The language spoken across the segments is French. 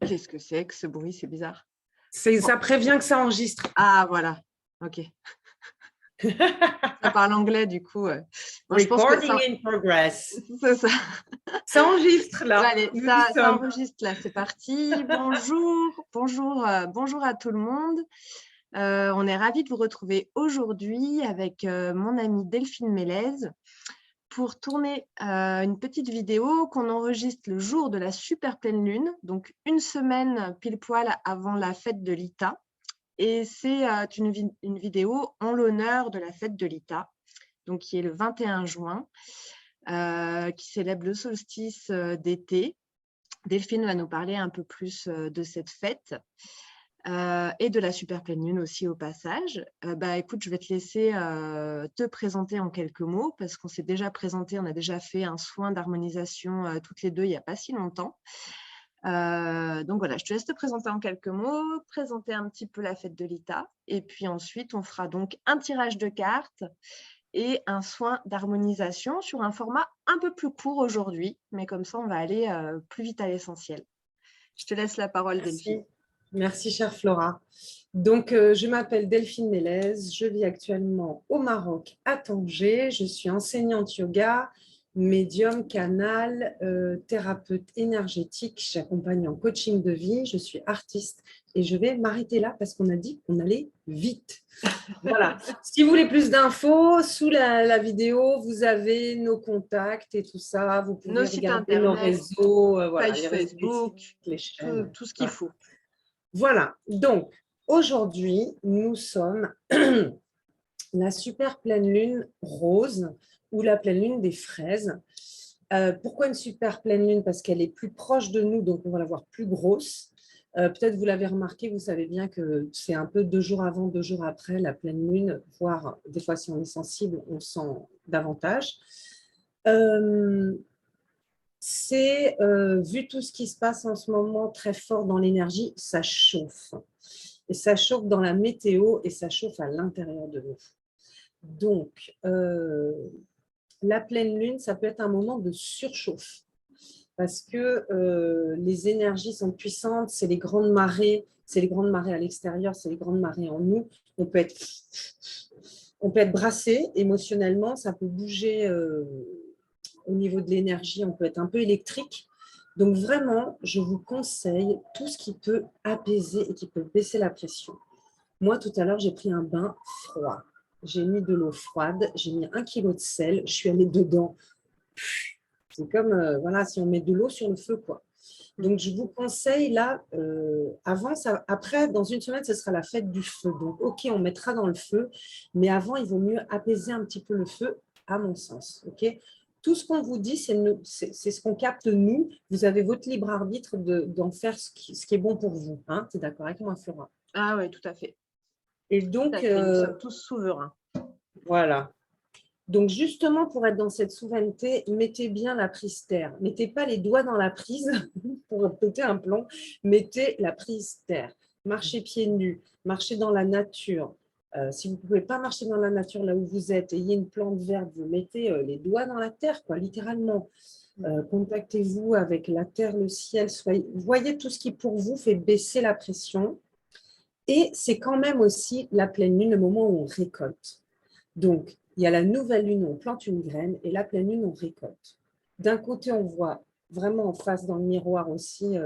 Qu'est-ce que c'est que ce bruit? C'est bizarre. Ça prévient que ça enregistre. Ah, voilà. OK. Ça parle anglais, du coup. Bon, je pense que Recording in progress. c'est ça. Ça enregistre là. Allez, Nous y ça sommes. enregistre là, c'est parti. Bonjour, bonjour, bonjour à tout le monde. On est ravis de vous retrouver aujourd'hui avec mon amie Delphine Mélez pour tourner une petite vidéo qu'on enregistre le jour de la super pleine lune, donc une semaine pile poil avant la fête de l'ITA. Et c'est une vidéo en l'honneur de la fête de l'ITA, donc qui est le 21 juin, qui célèbre le solstice d'été. Delphine va nous parler un peu plus de cette fête et de la super pleine lune aussi au passage. Écoute, je vais te laisser te présenter en quelques mots parce qu'on s'est déjà présenté, on a déjà fait un soin d'harmonisation toutes les deux il n'y a pas si longtemps. Donc voilà, je te laisse te présenter en quelques mots, présenter un petit peu la fête de l'ITA et puis ensuite on fera donc un tirage de cartes et un soin d'harmonisation sur un format un peu plus court aujourd'hui, mais comme ça on va aller plus vite à l'essentiel. Je te laisse la parole, Delphine. Merci, chère Flora. Donc, je m'appelle Delphine Mélez, je vis actuellement au Maroc, à Tanger. Je suis enseignante yoga, médium, canal, thérapeute énergétique. J'accompagne en coaching de vie. Je suis artiste et je vais m'arrêter là parce qu'on a dit qu'on allait vite. Voilà. Si vous voulez plus d'infos, sous la vidéo, vous avez nos contacts et tout ça. Vous pouvez Nos sites regarder nos internet, réseaux, voilà, page les réseaux, Facebook, les chaînes. tout ce qu'il Voilà. faut. Voilà, donc aujourd'hui, nous sommes la super pleine lune rose ou la pleine lune des fraises. Pourquoi une super pleine lune? Parce qu'elle est plus proche de nous, donc on va la voir plus grosse. Peut-être vous l'avez remarqué, vous savez bien que c'est un peu 2 jours avant, 2 jours après la pleine lune, voire des fois si on est sensible, on sent davantage. C'est, vu tout ce qui se passe en ce moment très fort dans l'énergie, ça chauffe. Et ça chauffe dans la météo et ça chauffe à l'intérieur de nous. Donc, la pleine lune, ça peut être un moment de surchauffe parce que les énergies sont puissantes, c'est les grandes marées à l'extérieur, c'est les grandes marées en nous. On peut être brassé émotionnellement, ça peut bouger au niveau de l'énergie, on peut être un peu électrique. Donc vraiment, je vous conseille tout ce qui peut apaiser et qui peut baisser la pression. Moi, tout à l'heure, j'ai pris un bain froid. J'ai mis de l'eau froide, j'ai mis 1 kilo de sel, je suis allée dedans. C'est comme, voilà, si on met de l'eau sur le feu, quoi. Donc, je vous conseille là, après, dans une semaine, ce sera la fête du feu. Donc, OK, on mettra dans le feu, mais avant, il vaut mieux apaiser un petit peu le feu, à mon sens. OK? Tout ce qu'on vous dit, c'est ce qu'on capte nous. Vous avez votre libre arbitre d'en faire ce qui est bon pour vous. Hein? Tu es d'accord avec moi, Flora? Ah oui, tout à fait. Et Tout donc, à fait. Nous sommes tous souverains. voilà. Donc, justement, pour être dans cette souveraineté, mettez bien la prise terre. Mettez pas les doigts dans la prise pour péter un plomb. Mettez la prise terre. Marchez pieds nus, marchez dans la nature. Si vous ne pouvez pas marcher dans la nature là où vous êtes, ayez une plante verte, vous mettez les doigts dans la terre, quoi, littéralement. Contactez-vous avec la terre, le ciel. Voyez tout ce qui, pour vous, fait baisser la pression. Et c'est quand même aussi la pleine lune, le moment où on récolte. Donc, il y a la nouvelle lune où on plante une graine et la pleine lune, on récolte. D'un côté, on voit vraiment en face dans le miroir aussi,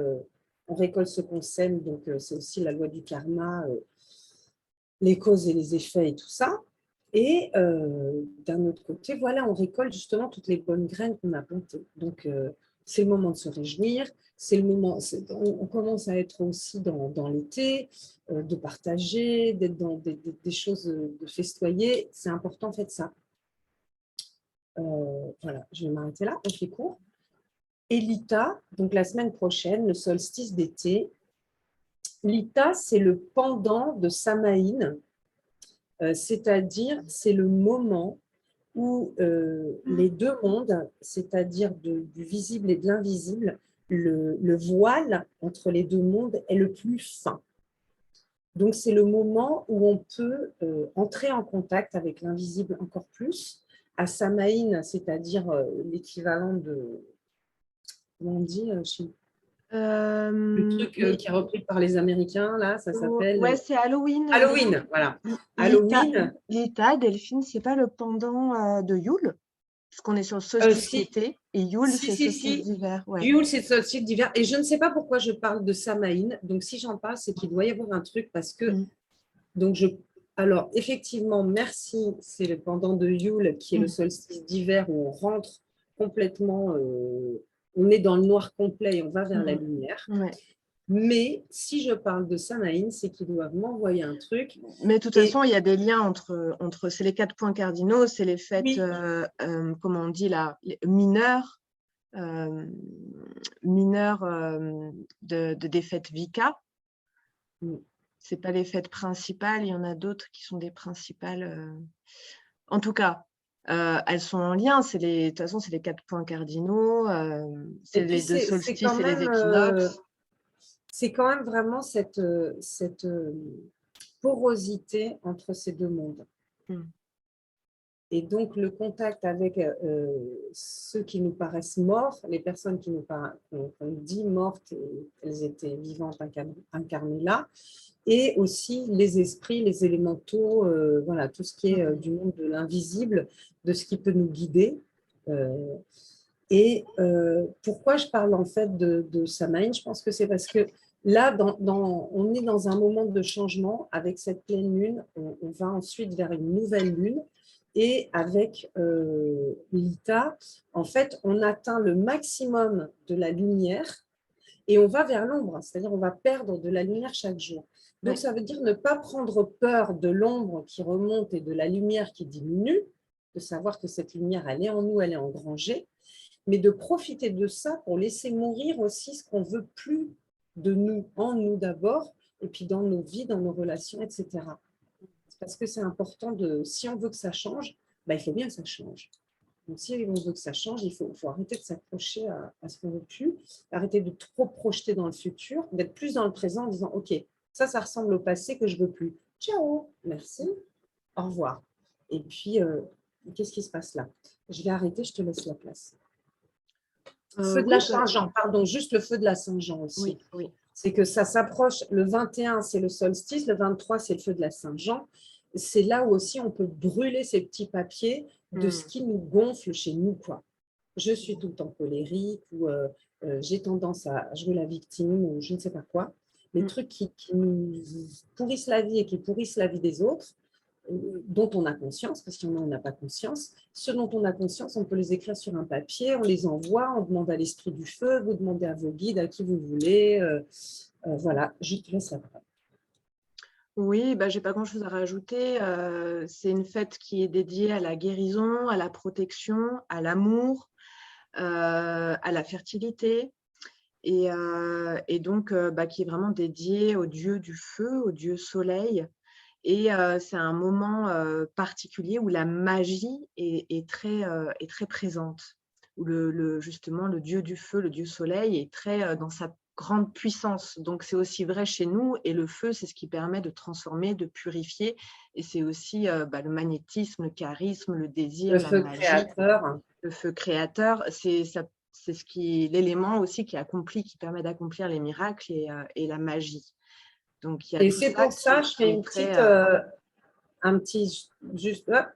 on récolte ce qu'on sème, donc c'est aussi la loi du karma, les causes et les effets et tout ça. Et d'un autre côté, voilà, on récolte justement toutes les bonnes graines qu'on a plantées. Donc, c'est le moment de se réjouir, c'est le moment, on commence à être aussi dans l'été, de partager, d'être dans des choses, de festoyer. C'est important, faites ça. Voilà, je vais m'arrêter là, on fait court. Et l'ITA, donc la semaine prochaine, le solstice d'été. L'ITA, c'est le pendant de Samaïn, c'est-à-dire c'est le moment où les deux mondes, c'est-à-dire du visible et de l'invisible, le voile entre les deux mondes est le plus fin. Donc, c'est le moment où on peut entrer en contact avec l'invisible encore plus. À Samaïn, c'est-à-dire l'équivalent de, comment on dit, Le truc Mais, qui est repris par les Américains, là, ça ouais, s'appelle c'est Halloween. Halloween. Voilà. Halloween. L'Ita, Delphine, c'est pas le pendant de Yule, parce qu'on est sur le solstice Si, d'été, et Yule, c'est le solstice si. d'hiver. Ouais. Yule, c'est le solstice d'hiver. Et je ne sais pas pourquoi je parle de Samhain. Donc, si j'en parle, c'est qu'il doit y avoir un truc parce que. Mm. Donc, alors, effectivement, merci. C'est le pendant de Yule qui est le solstice d'hiver où on rentre complètement. On est dans le noir complet et on va vers la lumière. Ouais. Mais si je parle de Samhain, c'est qu'ils doivent m'envoyer un truc. Mais de toute façon, il y a des liens entre c'est les 4 points cardinaux, c'est les fêtes, Oui, comment on dit là, mineures, des fêtes Vika. C'est pas les fêtes principales, il y en a d'autres qui sont des principales. En tout cas, elles sont en lien. De toute façon, c'est les 4 points cardinaux, c'est et puis les 2 c'est quand solstices et les même, équinoxes. c'est quand même vraiment cette porosité entre ces deux mondes. Mm. Et donc, le contact avec ceux qui nous paraissent morts, les personnes qui qu'on dit mortes, elles étaient vivantes, incarnées là, et aussi les esprits, les élémentaux, voilà, tout ce qui est du monde de l'invisible, de ce qui peut nous guider. Et pourquoi je parle en fait de Samhain? Je pense que c'est parce que là, on est dans un moment de changement. Avec cette pleine lune, on va ensuite vers une nouvelle lune. Et avec l'Ita, en fait, on atteint le maximum de la lumière et on va vers l'ombre, c'est-à-dire on va perdre de la lumière chaque jour. Donc, Ouais. ça veut dire ne pas prendre peur de l'ombre qui remonte et de la lumière qui diminue, de savoir que cette lumière, elle est en nous, elle est engrangée, mais de profiter de ça pour laisser mourir aussi ce qu'on veut plus de nous, en nous d'abord, et puis dans nos vies, dans nos relations, etc. Parce que c'est important si on veut que ça change, il faut bien que ça change. Donc, si on veut que ça change, il faut arrêter de s'accrocher à ce qu'on ne veut plus, arrêter de trop projeter dans le futur, d'être plus dans le présent en disant, OK, ça ressemble au passé que je ne veux plus. Ciao, merci, au revoir. Et puis, qu'est-ce qui se passe là? Je vais arrêter, je te laisse la place. Feu de Oui, la Saint-Jean, pardon, juste le feu de la Saint-Jean aussi. oui. C'est que ça s'approche, le 21, c'est le solstice, le 23, c'est le feu de la Saint-Jean. C'est là où aussi on peut brûler ces petits papiers de ce qui nous gonfle chez nous, quoi. Je suis tout le temps colérique ou j'ai tendance à jouer la victime ou je ne sais pas quoi. Les trucs qui nous pourrissent la vie et qui pourrissent la vie des autres, dont on a conscience, parce qu'il y en a, on n'a pas conscience. Ceux dont on a conscience, on peut les écrire sur un papier, on les envoie, on demande à l'esprit du feu, vous demandez à vos guides, à qui vous voulez. Voilà, je te laisse la parole. Oui, je n'ai pas grand-chose à rajouter. C'est une fête qui est dédiée à la guérison, à la protection, à l'amour, à la fertilité. Et donc, qui est vraiment dédiée au dieu du feu, au dieu soleil. Et c'est un moment particulier où la magie est très présente, où justement le dieu du feu, le dieu soleil, est très dans sa grande puissance. Donc, c'est aussi vrai chez nous. Et le feu, c'est ce qui permet de transformer, de purifier. Et c'est aussi le magnétisme, le charisme, le désir, Le la feu magie. créateur. Le feu créateur, c'est l'élément aussi qui permet d'accomplir les miracles et la magie. Donc, il y a Et tout c'est ça pour ça, je fais qui est une très… petite, un petit, juste là,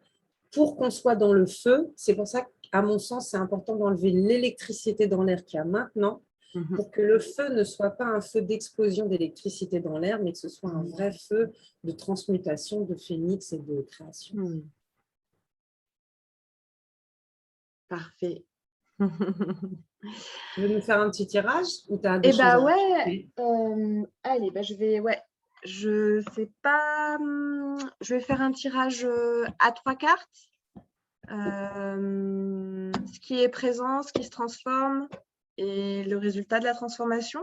pour qu'on soit dans le feu. C'est pour ça qu'à mon sens, c'est important d'enlever l'électricité dans l'air qu'il y a maintenant, pour que le feu ne soit pas un feu d'explosion d'électricité dans l'air, mais que ce soit un vrai feu de transmutation, de phénix et de création. Parfait. Tu veux nous faire un petit tirage ou tu as des Eh choses à ouais, rajouter? allez, je sais pas, je vais faire un tirage à 3 cartes. Ce qui est présent, ce qui se transforme et le résultat de la transformation.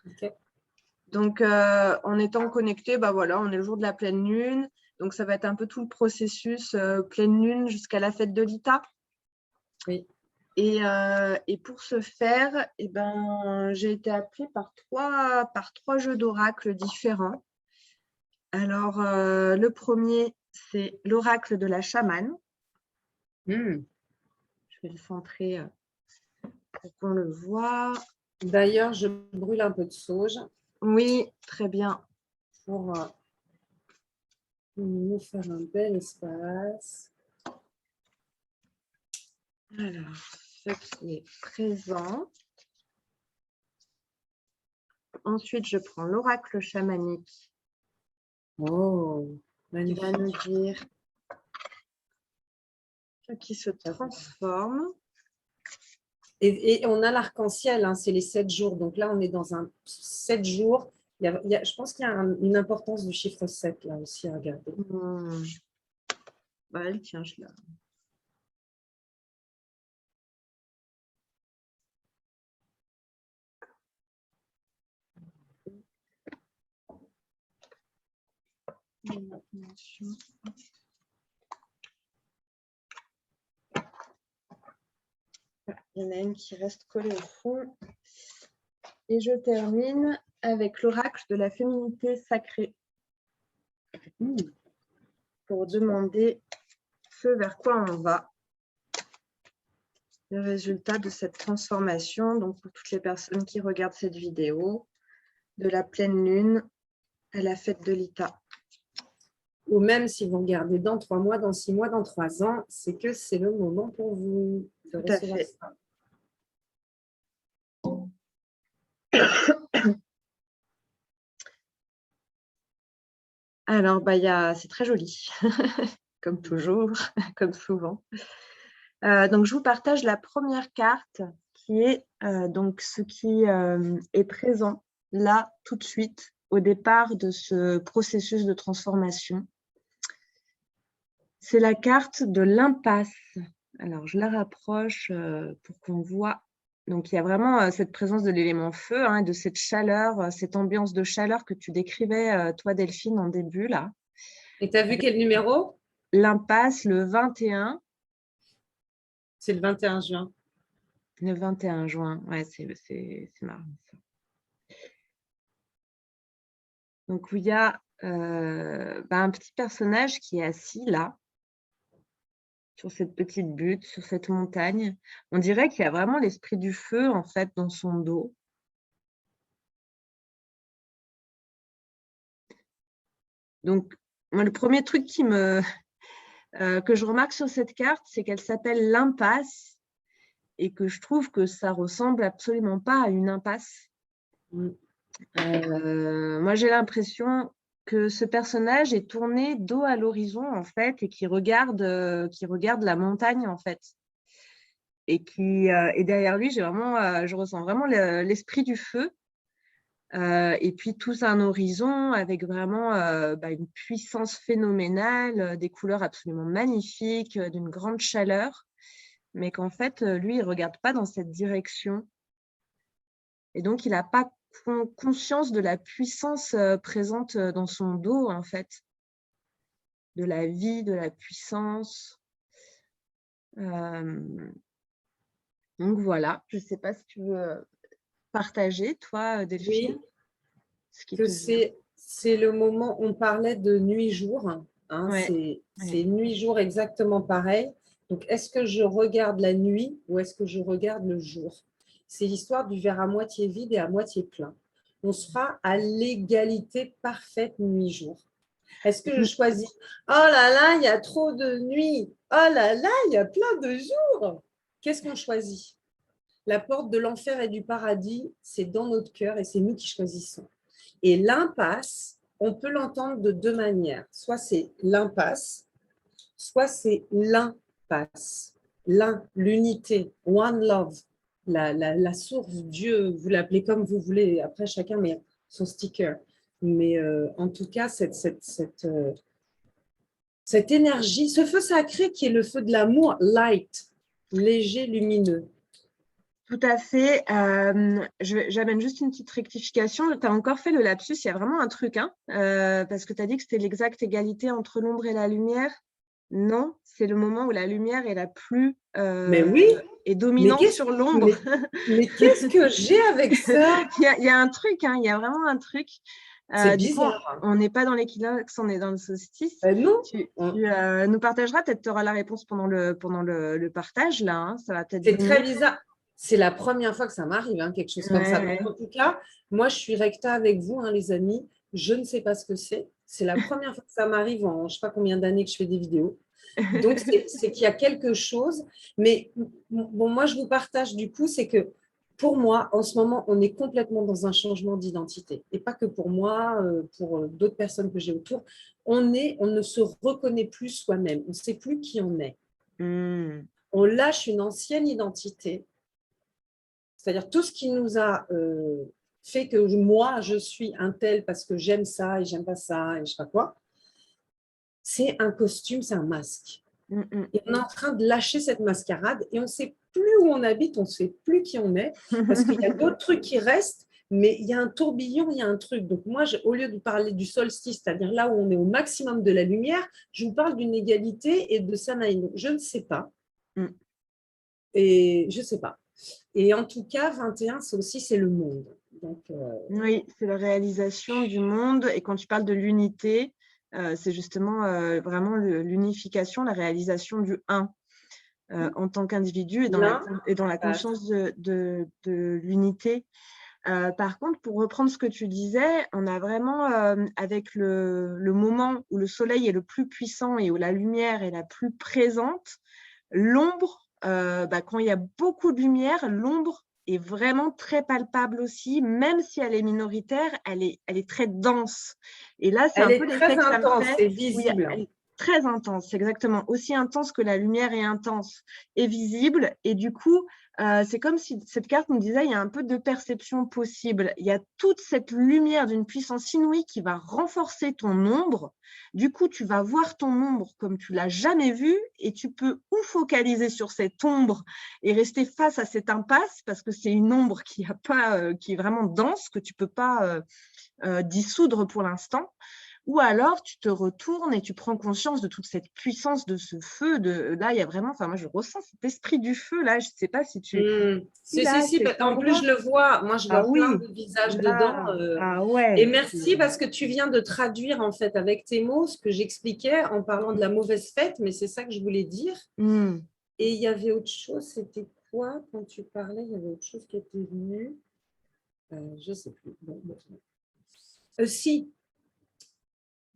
Okay. Donc, en étant connecté, on est le jour de la pleine lune. Donc, ça va être un peu tout le processus pleine lune jusqu'à la fête de l'Ita. Oui. Et pour ce faire, j'ai été appelée par trois jeux d'oracle différents. Alors, le premier, c'est l'oracle de la chamane. Je vais le centrer pour qu'on le voit. D'ailleurs, je brûle un peu de sauge Oui, très bien. pour nous faire un bel espace. Alors, ce qui est présent. Ensuite, je prends l'oracle chamanique Oh, qui va nous magnifique. dire ce qui se transforme. Et on a l'arc-en-ciel, hein, c'est les 7 jours. Donc là, on est dans un 7 jours. Je pense qu'il y a une importance du chiffre 7 là aussi à regarder. Bah, tiens, je l'ai. Il y en a une qui reste collée au fond. Et je termine avec l'oracle de la féminité sacrée pour demander ce vers quoi on va. Le résultat de cette transformation, donc pour toutes les personnes qui regardent cette vidéo, de la pleine lune à la fête de l'Ita. Ou même si vous regardez dans 3 mois, dans 6 mois, dans 3 ans, c'est que c'est le moment pour vous de Tout à recevoir fait. ça. Alors, c'est très joli, comme toujours, comme souvent. Donc, je vous partage la première carte qui est donc ce qui est présent là, tout de suite, au départ de ce processus de transformation. C'est la carte de l'impasse. Alors, je la rapproche pour qu'on voit. Donc, il y a vraiment cette présence de l'élément feu, hein, de cette chaleur, cette ambiance de chaleur que tu décrivais, toi, Delphine, en début, là. Et tu as vu quel numéro? L'impasse, le 21. C'est le 21 juin. Le 21 juin, ouais, c'est marrant ça. Donc, où il y a un petit personnage qui est assis là, sur cette petite butte, sur cette montagne. On dirait qu'il y a vraiment l'esprit du feu, en fait, dans son dos. Donc, moi, le premier truc que je remarque sur cette carte, c'est qu'elle s'appelle l'impasse et que je trouve que ça ressemble absolument pas à une impasse. Moi, j'ai l'impression que ce personnage est tourné dos à l'horizon, en fait, et qui regarde la montagne, en fait. Et derrière lui, je ressens vraiment l'esprit du feu. Et puis, tout un horizon avec vraiment une puissance phénoménale, des couleurs absolument magnifiques, d'une grande chaleur, mais qu'en fait, lui, il ne regarde pas dans cette direction. Et donc, il n'a pas conscience de la puissance présente dans son dos, en fait, de la vie, de la puissance. Donc, voilà, je ne sais pas si tu veux partager, toi, Delphine, Oui, ce qui que te vient. c'est le moment, on parlait de nuit-jour, hein, Ouais. c'est nuit-jour exactement pareil. Donc, est-ce que je regarde la nuit ou est-ce que je regarde le jour? C'est l'histoire du verre à moitié vide et à moitié plein. On sera à l'égalité parfaite nuit-jour. Est-ce que je choisis « Oh là là, il y a trop de nuit. Oh là là, il y a plein de jours. » Qu'est-ce qu'on choisit? La porte de l'enfer et du paradis, c'est dans notre cœur et c'est nous qui choisissons. Et l'impasse, on peut l'entendre de 2 manières. Soit c'est l'impasse, soit c'est l'impasse. L'unité, one love, la source, Dieu, vous l'appelez comme vous voulez, après chacun met son sticker. Mais en tout cas, cette énergie, ce feu sacré qui est le feu de l'amour, light, léger, lumineux. Tout à fait. J'amène juste une petite rectification. Tu as encore fait le lapsus, il y a vraiment un truc, hein, parce que tu as dit que c'était l'exacte égalité entre l'ombre et la lumière. Non, c'est le moment où la lumière est la plus Mais oui, est mais dominante sur l'ombre. qu'est-ce que j'ai avec ça? Il y a un truc, hein, il y a vraiment un truc. C'est Du coup, bizarre. on n'est pas dans l'équinoxe, on est dans le solstice. Non, Tu nous partageras, peut-être tu auras la réponse pendant le partage, là. Hein, ça va peut-être c'est très venir. bizarre. C'est la première fois que ça m'arrive, hein, quelque chose comme ça. Donc, en tout cas, moi, je suis recta avec vous, hein, les amis. Je ne sais pas ce que c'est. C'est la première fois que ça m'arrive en je ne sais pas combien d'années que je fais des vidéos. Donc, c'est qu'il y a quelque chose. Mais bon, moi, je vous partage du coup, c'est que pour moi, en ce moment, on est complètement dans un changement d'identité. Et pas que pour moi, pour d'autres personnes que j'ai autour. On ne se reconnaît plus soi-même. On ne sait plus qui on est. On lâche une ancienne identité. C'est-à-dire tout ce qui nous a fait que moi, je suis un tel parce que j'aime ça et j'aime pas ça et je sais pas quoi. C'est un costume, c'est un masque. Et on est en train de lâcher cette mascarade et on ne sait plus où on habite, on ne sait plus qui on est parce qu'il y a d'autres trucs qui restent, mais il y a un tourbillon, il y a un truc. Donc moi, au lieu de parler du solstice, c'est-à-dire là où on est au maximum de la lumière, je vous parle d'une égalité et de Samaïn. Je ne sais pas. Et je ne sais pas. Et en tout cas, 21, c'est le monde. Donc, oui, c'est la réalisation du monde. Et quand tu parles de l'unité, c'est justement vraiment l'unification, la réalisation du un en tant qu'individu et dans la conscience de l'unité. Par contre, pour reprendre ce que tu disais, on a vraiment, avec le moment où le soleil est le plus puissant et où la lumière est la plus présente, l'ombre, quand il y a beaucoup de lumière, l'ombre est vraiment très palpable aussi, même si elle est minoritaire, elle est très dense. Et là, c'est un peu l'effet que ça me fait. C'est visible. Oui, elle est très intense, c'est exactement. Aussi intense que la lumière est intense et visible. Et du coup, c'est comme si cette carte nous disait, il y a un peu de perception possible. Il y a toute cette lumière d'une puissance inouïe qui va renforcer ton ombre. Du coup, tu vas voir ton ombre comme tu l'as jamais vu et tu peux ou focaliser sur cette ombre et rester face à cette impasse parce que c'est une ombre qui est vraiment dense, que tu peux pas dissoudre pour l'instant. Ou alors, tu te retournes et tu prends conscience de toute cette puissance de ce feu. Là, il y a vraiment, moi, je ressens cet esprit du feu. Là, je ne sais pas si tu… Si, en plus, je le vois. Moi, je vois plein de visages dedans. Et merci parce que tu viens de traduire, en fait, avec tes mots, ce que j'expliquais en parlant de la mauvaise fête, mais c'est ça que je voulais dire. Et il y avait autre chose. C'était quoi quand tu parlais? Il y avait autre chose qui était venue. Je ne sais plus. Si,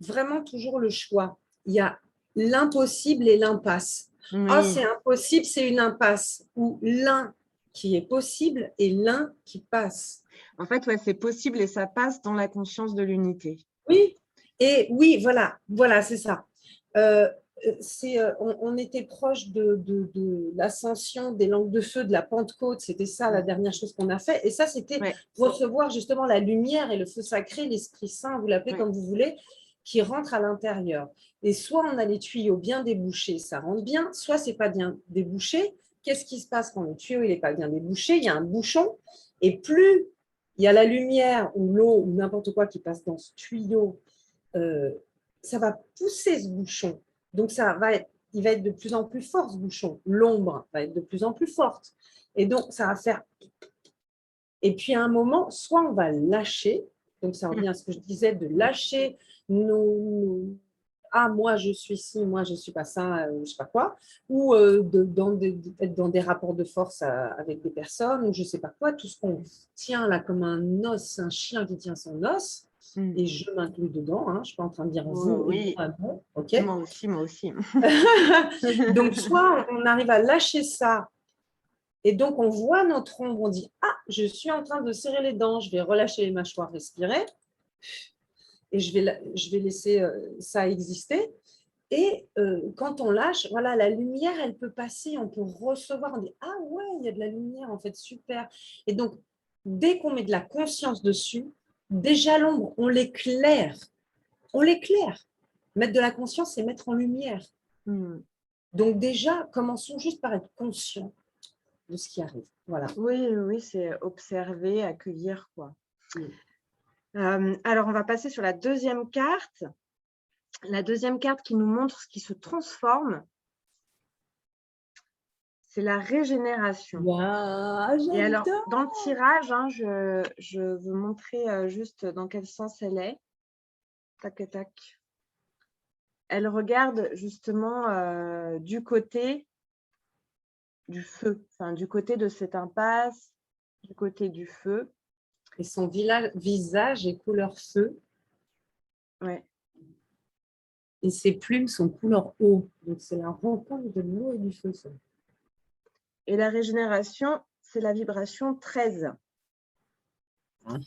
vraiment toujours le choix. Il y a l'impossible et l'impasse. C'est impossible, c'est une impasse. Ou l'un qui est possible et l'un qui passe. En fait, c'est possible et ça passe dans la conscience de l'unité. Oui, et oui, voilà, c'est ça. On était proche de l'ascension des langues de feu, de la Pentecôte, c'était ça la dernière chose qu'on a fait. Et ça, c'était recevoir justement la lumière et le feu sacré, l'Esprit Saint, vous l'appelez comme vous voulez, qui rentre à l'intérieur. Et soit on a les tuyaux bien débouchés, ça rentre bien, soit c'est pas bien débouché. Qu'est-ce qui se passe quand le tuyau n'est pas bien débouché? Il y a un bouchon, et plus il y a la lumière ou l'eau ou n'importe quoi qui passe dans ce tuyau, ça va pousser ce bouchon. Donc, il va être de plus en plus fort, ce bouchon. L'ombre va être de plus en plus forte. Et donc, ça va faire… Et puis, à un moment, soit on va lâcher, donc ça revient à ce que je disais, de lâcher moi, je suis ci, moi, je ne suis pas ça, je ne sais pas quoi, ou être dans des rapports de force avec des personnes, ou je ne sais pas quoi, tout ce qu'on tient là comme un os, un chien qui tient son os, et je m'inclus dedans, je ne suis pas en train de dire vous et moi, ok. Moi aussi. Donc, soit on arrive à lâcher ça, et donc on voit notre ombre, on dit, je suis en train de serrer les dents, je vais relâcher les mâchoires, respirer, et je vais laisser ça exister. Et quand on lâche, voilà, la lumière, elle peut passer, on peut recevoir, on dit « Ah ouais, il y a de la lumière, en fait, super ». Et donc, dès qu'on met de la conscience dessus, déjà l'ombre, on l'éclaire. On l'éclaire. Mettre de la conscience, c'est mettre en lumière. Donc déjà, commençons juste par être conscient de ce qui arrive. Voilà. Oui, c'est observer, accueillir, quoi. Alors, on va passer sur la deuxième carte. La deuxième carte qui nous montre ce qui se transforme, c'est la régénération. Et alors, dans le tirage, je veux montrer juste dans quel sens elle est. Tac, tac. Elle regarde justement du côté du feu, enfin, du côté de cette impasse, du côté du feu. Et son visage est couleur feu. Ouais. Et ses plumes sont couleur eau. Donc, c'est la rencontre de l'eau et du feu. Ça. Et la régénération, c'est la vibration 13.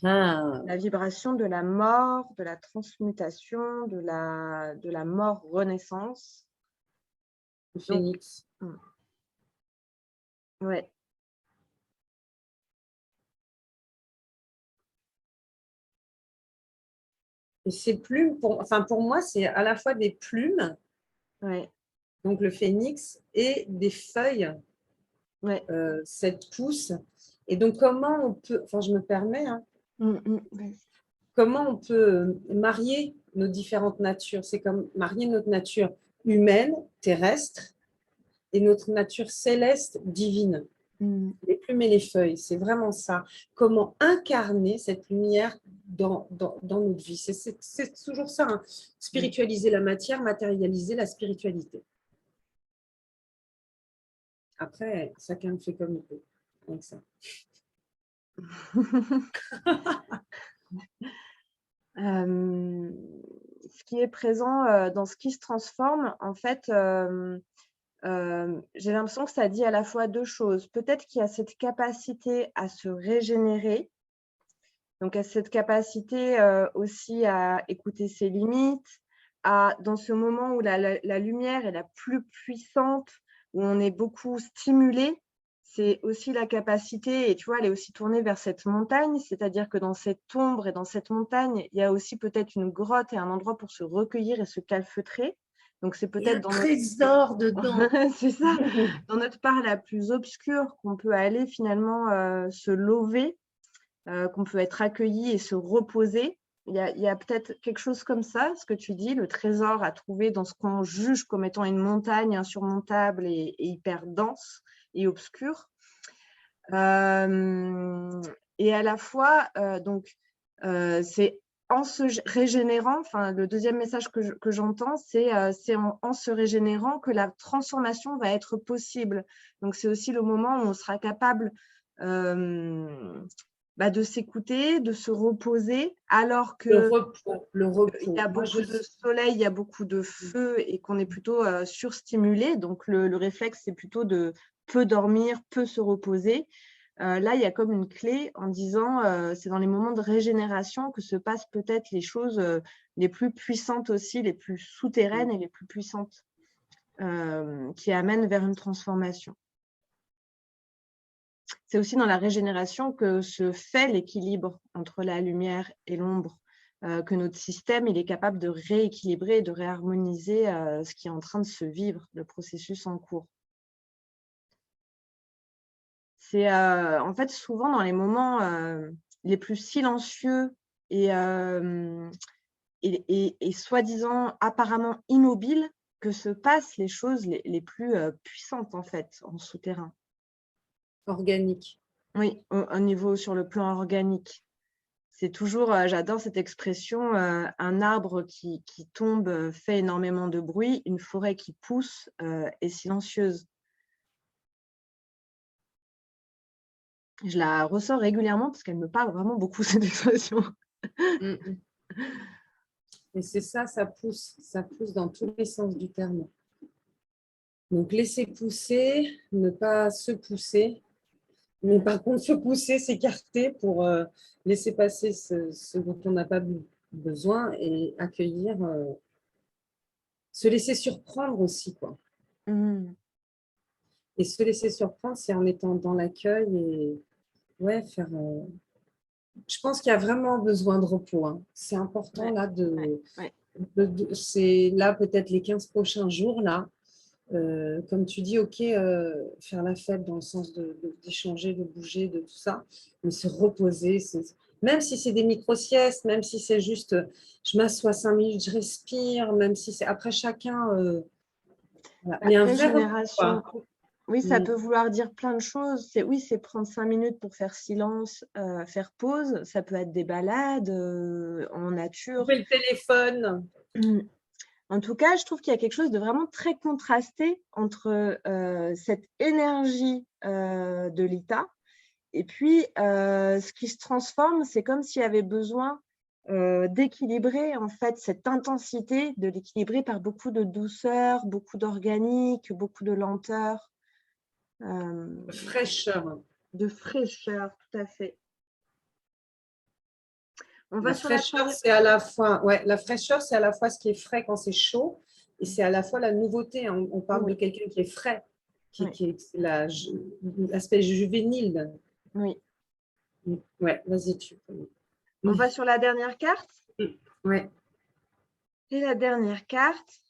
Ah, La vibration de la mort, de la transmutation, de la mort-renaissance. le Donc, phénix. ouais. Et ces plumes, pour moi, c'est à la fois des plumes, Ouais. donc le phénix, et des feuilles, Ouais. 7 pouces. Et donc, comment on peut, enfin, je me permets, hein, Ouais. comment on peut marier nos différentes natures? C'est comme marier notre nature humaine, terrestre, et notre nature céleste, divine. Les plumes et les feuilles, c'est vraiment ça. Comment incarner cette lumière dans notre vie. C'est toujours ça, hein. Spiritualiser la matière, matérialiser la spiritualité. Après, chacun le fait comme il peut. Avec ça. Ce qui est présent dans ce qui se transforme, en fait, j'ai l'impression que ça dit à la fois deux choses. Peut-être qu'il y a cette capacité à se régénérer, donc à cette capacité aussi à écouter ses limites, dans ce moment où la lumière est la plus puissante, où on est beaucoup stimulé, c'est aussi la capacité, et tu vois, elle est aussi tournée vers cette montagne, c'est-à-dire que dans cette ombre et dans cette montagne, il y a aussi peut-être une grotte et un endroit pour se recueillir et se calfeutrer. Donc c'est Il y a peut-être un dans notre trésor dedans. c'est ça, dans notre part la plus obscure qu'on peut aller finalement se lever, qu'on peut être accueilli et se reposer. Il y a peut-être quelque chose comme ça, ce que tu dis, le trésor à trouver dans ce qu'on juge comme étant une montagne insurmontable et hyper dense et obscure. Et à la fois, c'est en se régénérant, enfin, le deuxième message que j'entends, c'est en se régénérant que la transformation va être possible. Donc, c'est aussi le moment où on sera capable de s'écouter, de se reposer, alors Le que repos, le il y repos. a Moi, beaucoup de soleil, il y a beaucoup de feu et qu'on est plutôt surstimulé. Donc, le réflexe, c'est plutôt de peu dormir, peu se reposer. Là, il y a comme une clé en disant c'est dans les moments de régénération que se passent peut-être les choses les plus puissantes aussi, les plus souterraines et les plus puissantes qui amènent vers une transformation. C'est aussi dans la régénération que se fait l'équilibre entre la lumière et l'ombre, que notre système il est capable de rééquilibrer et de réharmoniser ce qui est en train de se vivre, le processus en cours. C'est en fait souvent dans les moments les plus silencieux et, soi-disant apparemment immobiles que se passent les choses les plus puissantes en fait en souterrain. organique. Oui, au niveau sur le plan organique. C'est toujours, j'adore cette expression, un arbre qui tombe fait énormément de bruit, une forêt qui pousse est silencieuse. Je la ressors régulièrement parce qu'elle me parle vraiment beaucoup cette expression. Et c'est ça pousse dans tous les sens du terme. Donc, laisser pousser, ne pas se pousser, mais par contre, se pousser, s'écarter pour laisser passer ce dont on n'a pas besoin et accueillir, se laisser surprendre aussi, quoi. Et se laisser surprendre, c'est en étant dans l'accueil et ouais, faire. Je pense qu'il y a vraiment besoin de repos, hein. C'est important Ouais, là ouais. c'est là peut-être les 15 prochains jours là. Comme tu dis, ok, faire la fête dans le sens d'échanger, de bouger, de tout ça, mais se reposer, même si c'est des micro-siestes, même si c'est juste, je m'assois 5 minutes, je respire, même si c'est après chacun, voilà. Mais un vrai repos, Régénération, quoi. oui, ça peut vouloir dire plein de choses. C'est prendre 5 minutes pour faire silence, faire pause. Ça peut être des balades en nature. Couper le téléphone. En tout cas, je trouve qu'il y a quelque chose de vraiment très contrasté entre cette énergie de Lita et puis ce qui se transforme, c'est comme s'il y avait besoin d'équilibrer en fait cette intensité, de l'équilibrer par beaucoup de douceur, beaucoup d'organique, beaucoup de lenteur, Fraîcheur. de fraîcheur, tout à fait. On va La sur la fraîcheur, troisième. c'est à la fois, ouais, la fraîcheur, c'est à la fois ce qui est frais quand c'est chaud, et c'est à la fois la nouveauté. On parle de Oui, quelqu'un qui est frais, qui oui, est l'aspect juvénile. oui. Ouais, vas-y, tu On peux. va sur la dernière carte. Ouais. Et la dernière carte,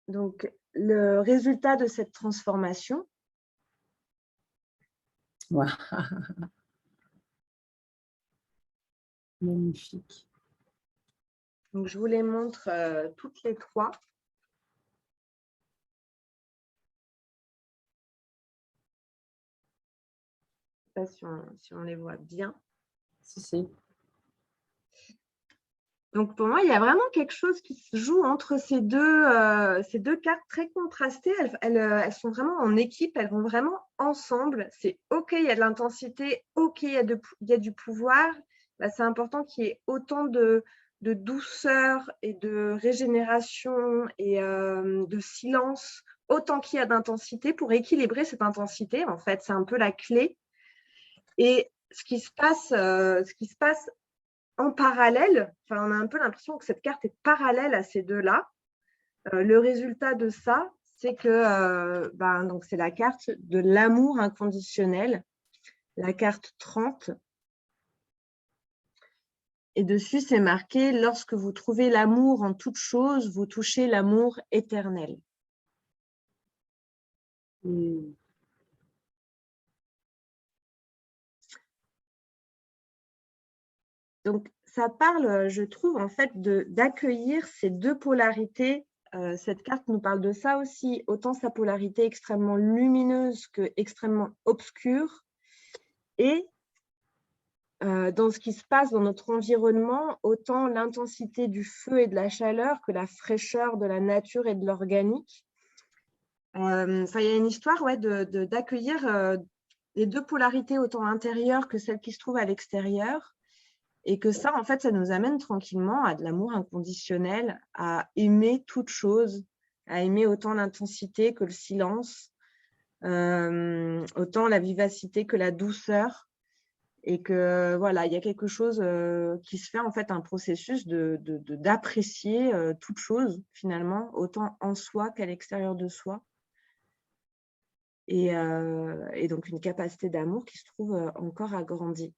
donc le résultat de cette transformation. Ouais. Magnifique. Donc, je vous les montre toutes les trois. Je ne sais pas si on les voit bien. Si. Donc, pour moi, il y a vraiment quelque chose qui se joue entre ces deux cartes très contrastées. Elles sont vraiment en équipe, elles vont vraiment ensemble. C'est OK, il y a de l'intensité, OK, il y a du pouvoir. Bah, c'est important qu'il y ait autant de douceur et de régénération et de silence, autant qu'il y a d'intensité pour équilibrer cette intensité. En fait, c'est un peu la clé. Et ce qui se passe en parallèle, enfin, on a un peu l'impression que cette carte est parallèle à ces deux-là. Le résultat de ça, c'est que donc c'est la carte de l'amour inconditionnel, la carte 30. Et dessus, c'est marqué « Lorsque vous trouvez l'amour en toute chose, vous touchez l'amour éternel ». Donc, ça parle, je trouve, en fait, d'accueillir ces deux polarités. Cette carte nous parle de ça aussi, autant sa polarité extrêmement lumineuse que extrêmement obscure. Et dans ce qui se passe dans notre environnement, autant l'intensité du feu et de la chaleur que la fraîcheur de la nature et de l'organique. Il y a une histoire d'accueillir les deux polarités, autant intérieures que celles qui se trouvent à l'extérieur. Et que ça, en fait, ça nous amène tranquillement à de l'amour inconditionnel, à aimer toute chose, à aimer autant l'intensité que le silence, autant la vivacité que la douceur. Et que voilà, il y a quelque chose qui se fait, en fait, un processus d'apprécier toute chose, finalement, autant en soi qu'à l'extérieur de soi. Et donc, une capacité d'amour qui se trouve encore agrandie.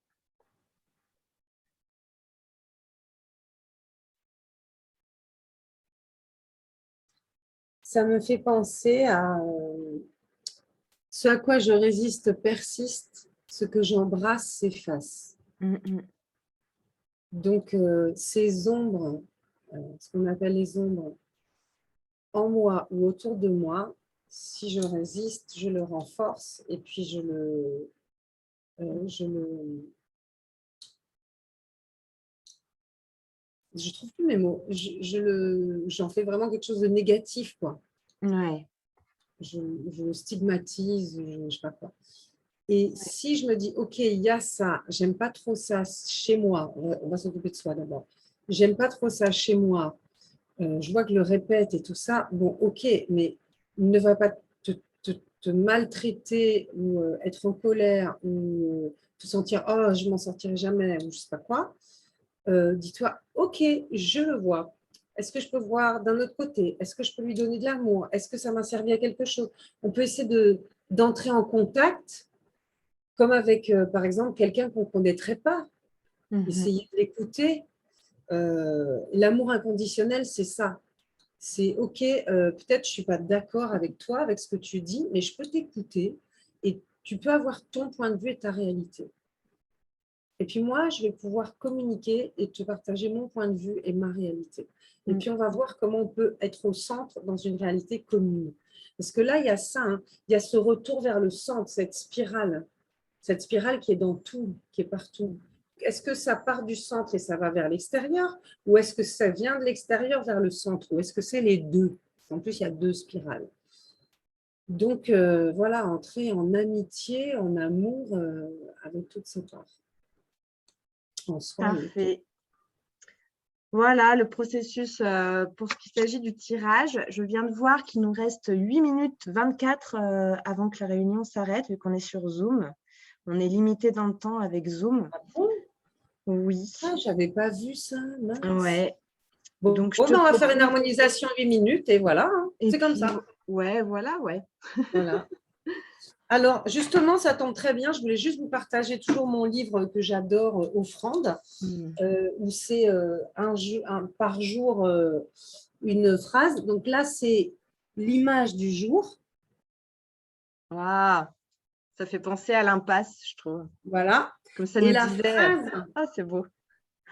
Ça me fait penser à ce à quoi je résiste persiste, ce que j'embrasse s'efface. Donc, ces ombres, ce qu'on appelle les ombres, en moi ou autour de moi, si je résiste, je le renforce et puis je trouve plus mes mots, j'en fais vraiment quelque chose de négatif, quoi. Ouais. Je le stigmatise, je ne sais pas quoi. Et si je me dis, OK, il y a ça, j'aime pas trop ça chez moi, on va s'occuper de soi d'abord, j'aime pas trop ça chez moi, je vois que je le répète et tout ça, bon, OK, mais ne va pas te maltraiter ou être en colère ou te sentir, oh, je m'en sortirai jamais ou je sais pas quoi. Dis-toi, OK, je le vois. Est-ce que je peux voir d'un autre côté? Est-ce que je peux lui donner de l'amour? Est-ce que ça m'a servi à quelque chose? On peut essayer d'entrer en contact comme avec, par exemple, quelqu'un qu'on ne connaîtrait pas. Essayer de l'écouter. L'amour inconditionnel, c'est ça. C'est OK, peut-être je ne suis pas d'accord avec toi, avec ce que tu dis, mais je peux t'écouter et tu peux avoir ton point de vue et ta réalité. Et puis moi, je vais pouvoir communiquer et te partager mon point de vue et ma réalité. Et puis on va voir comment on peut être au centre dans une réalité commune. Parce que là, il y a ça, hein, il y a ce retour vers le centre, cette spirale qui est dans tout, qui est partout. est-ce que ça part du centre et ça va vers l'extérieur, ou est-ce que ça vient de l'extérieur vers le centre, ou est-ce que c'est les deux? En plus, il y a 2 spirales. Donc, voilà, entrer en amitié, en amour avec toute cette part. En soi et autour. Parfait. Voilà le processus pour ce qui s'agit du tirage. Je viens de voir qu'il nous reste 8 minutes 24 avant que la réunion s'arrête, vu qu'on est sur Zoom. On est limité dans le temps avec Zoom. Ah bon? Oui. Ah, j'avais pas vu ça, mince. Ouais. Bon, Donc, je bon, te ben, on va faire une propose... harmonisation 8 minutes et voilà, hein. Et C'est comme puis, ça. ouais, voilà, ouais. Voilà. Alors, justement, ça tombe très bien. Je voulais juste vous partager toujours mon livre que j'adore, Offrande, où c'est par jour une phrase. Donc là, c'est l'image du jour. Waouh, ça fait penser à l'impasse, je trouve. Voilà. Comme ça Et nous disait... Ah, c'est beau.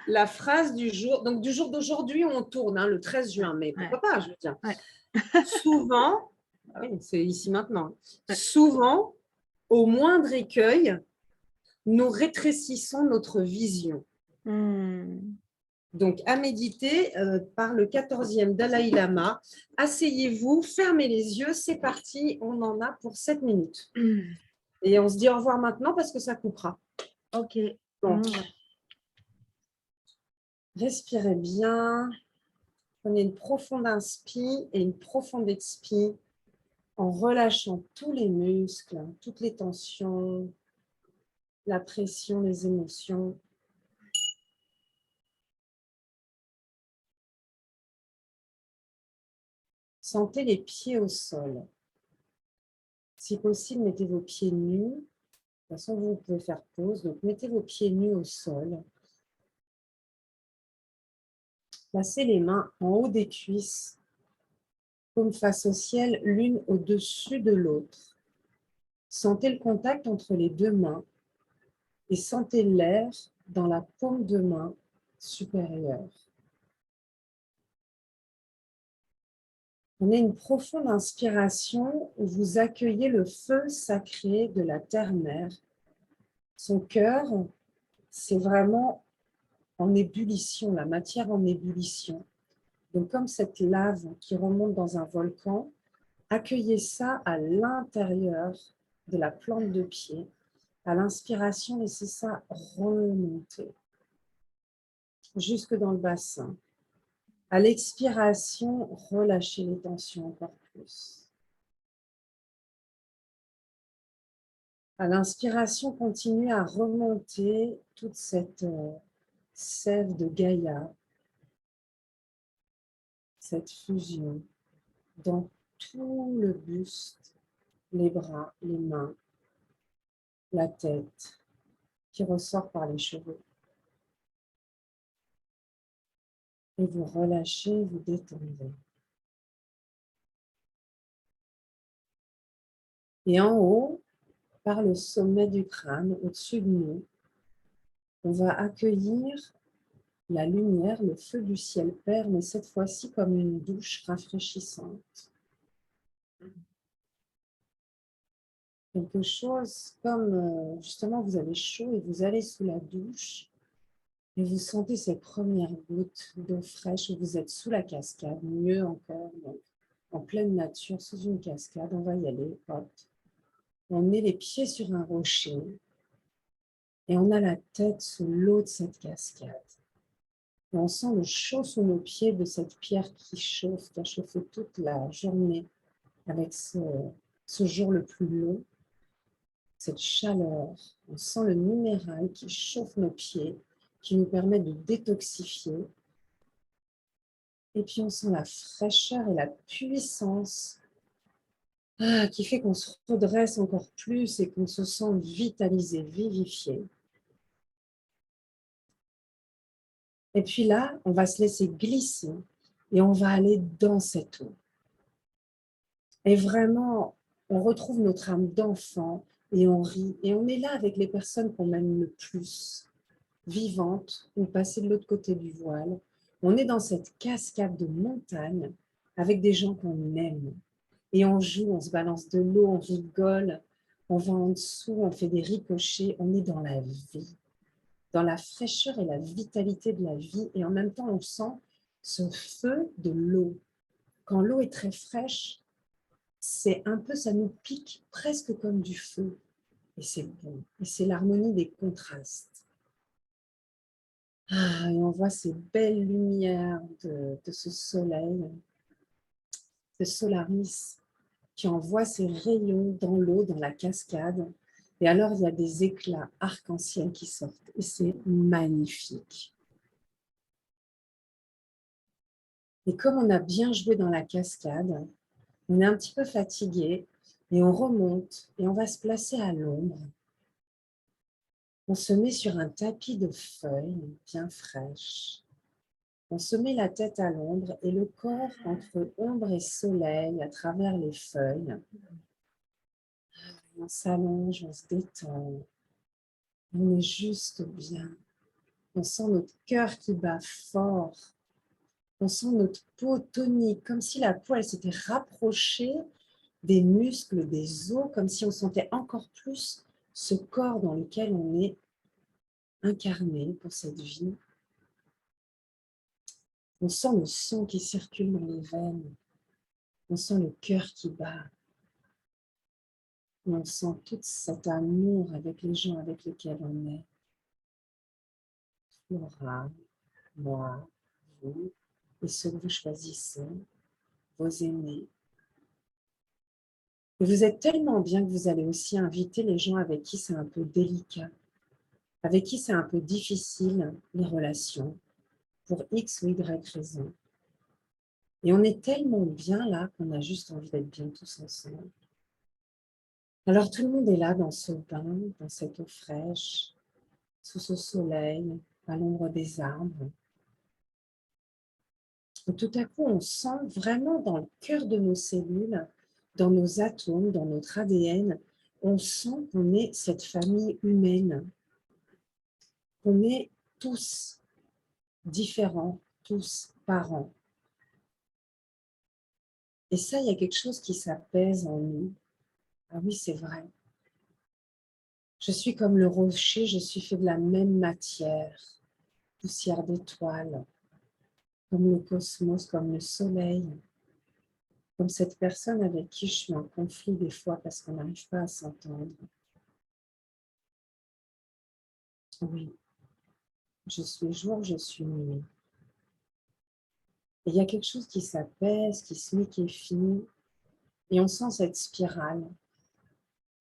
la phrase du jour, donc du jour d'aujourd'hui, on tourne, hein, le 13 juin, mais pourquoi pas, je veux dire. Ouais. Souvent, ah oui, c'est ici maintenant, Ouais. souvent, au moindre écueil, nous rétrécissons notre vision. Donc, à méditer par le 14e Dalai Lama. Asseyez-vous, fermez les yeux, c'est parti, on en a pour 7 minutes. Et on se dit au revoir maintenant parce que ça coupera. Ok. Donc, respirez bien, prenez une profonde inspire et une profonde expire en relâchant tous les muscles, toutes les tensions, la pression, les émotions. Sentez les pieds au sol. Si possible, mettez vos pieds nus. De toute façon, vous pouvez faire pause. Donc, mettez vos pieds nus au sol. Placez les mains en haut des cuisses, paume face au ciel, l'une au-dessus de l'autre. Sentez le contact entre les deux mains et sentez l'air dans la paume de main supérieure. Prenez une profonde inspiration où vous accueillez le feu sacré de la terre-mère. Son cœur, c'est vraiment en ébullition, la matière en ébullition. Donc, comme cette lave qui remonte dans un volcan, accueillez ça à l'intérieur de la plante de pied. À l'inspiration, laissez ça remonter jusque dans le bassin. À l'expiration, relâchez les tensions encore plus. À l'inspiration, continuez à remonter toute cette sève de Gaïa, cette fusion dans tout le buste, les bras, les mains, la tête qui ressort par les cheveux. Et vous relâchez, vous détendez. Et en haut, par le sommet du crâne, au-dessus de nous, on va accueillir la lumière, le feu du ciel père, mais cette fois-ci comme une douche rafraîchissante. Quelque chose comme, justement, vous avez chaud et vous allez sous la douche et vous sentez ces premières gouttes d'eau fraîche où vous êtes sous la cascade, mieux encore, donc, en pleine nature, sous une cascade. On va y aller, hop. On met les pieds sur un rocher et on a la tête sous l'eau de cette cascade. Et on sent le chaud sous nos pieds de cette pierre qui chauffe, qui a chauffé toute la journée avec ce jour le plus long. Cette chaleur, on sent le minéral qui chauffe nos pieds, qui nous permet de détoxifier. Et puis on sent la fraîcheur et la puissance qui fait qu'on se redresse encore plus et qu'on se sent vitalisé, vivifié. Et puis là, on va se laisser glisser et on va aller dans cette eau. Et vraiment, on retrouve notre âme d'enfant et on rit. Et on est là avec les personnes qu'on aime le plus, vivantes ou passées de l'autre côté du voile. On est dans cette cascade de montagne avec des gens qu'on aime. Et on joue, on se balance de l'eau, on rigole, on va en dessous, on fait des ricochets, on est dans la vie. dans la fraîcheur et la vitalité de la vie. Et en même temps, on sent ce feu de l'eau. Quand l'eau est très fraîche, c'est un peu, ça nous pique presque comme du feu. Et c'est bon. Et c'est l'harmonie des contrastes. Ah, et on voit ces belles lumières de ce soleil, de Solaris, qui envoie ses rayons dans l'eau, dans la cascade. Et alors, il y a des éclats arc-en-ciel qui sortent. Et c'est magnifique. Et comme on a bien joué dans la cascade, on est un petit peu fatigué et on remonte et on va se placer à l'ombre. On se met sur un tapis de feuilles bien fraîches. On se met la tête à l'ombre et le corps entre ombre et soleil à travers les feuilles. On s'allonge, on se détend. On est juste bien. On sent notre cœur qui bat fort. On sent notre peau tonique, comme si la peau elle s'était rapprochée des muscles, des os, comme si on sentait encore plus ce corps dans lequel on est incarné pour cette vie. On sent le sang qui circule dans les veines. On sent le cœur qui bat. Et on sent tout cet amour avec les gens avec lesquels on est. Flora, moi, vous, et ceux que vous choisissez, vos aînés. Et vous êtes tellement bien que vous allez aussi inviter les gens avec qui c'est un peu délicat, avec qui c'est un peu difficile, les relations, pour X ou Y raison. Et on est tellement bien là qu'on a juste envie d'être bien tous ensemble. Alors tout le monde est là dans ce bain, dans cette eau fraîche, sous ce soleil, à l'ombre des arbres. Et tout à coup, on sent vraiment dans le cœur de nos cellules, dans nos atomes, dans notre ADN, on sent qu'on est cette famille humaine, qu'on est tous différents, tous parents. Et ça, il y a quelque chose qui s'apaise en nous. Ah oui, c'est vrai. Je suis comme le rocher, je suis fait de la même matière, poussière d'étoiles, comme le cosmos, comme le soleil, comme cette personne avec qui je suis en conflit des fois parce qu'on n'arrive pas à s'entendre. Oui, je suis jour, je suis nuit. Et il y a quelque chose qui s'apaise, qui se liquéfie, et on sent cette spirale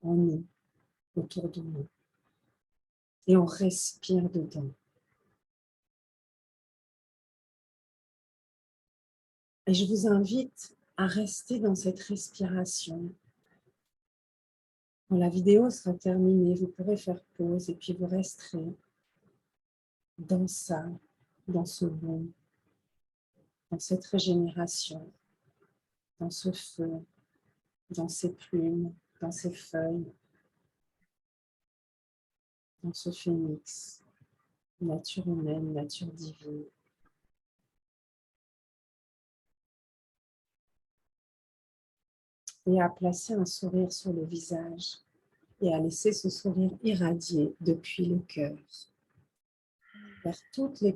en nous, autour de nous. Et on respire dedans. Et je vous invite à rester dans cette respiration. Quand la vidéo sera terminée, vous pourrez faire pause et puis vous resterez dans ça, dans ce bon, dans cette régénération, dans ce feu, dans ces plumes, dans ces feuilles, dans ce phénix, nature humaine, nature divine. Et à placer un sourire sur le visage et à laisser ce sourire irradier depuis le cœur vers toutes les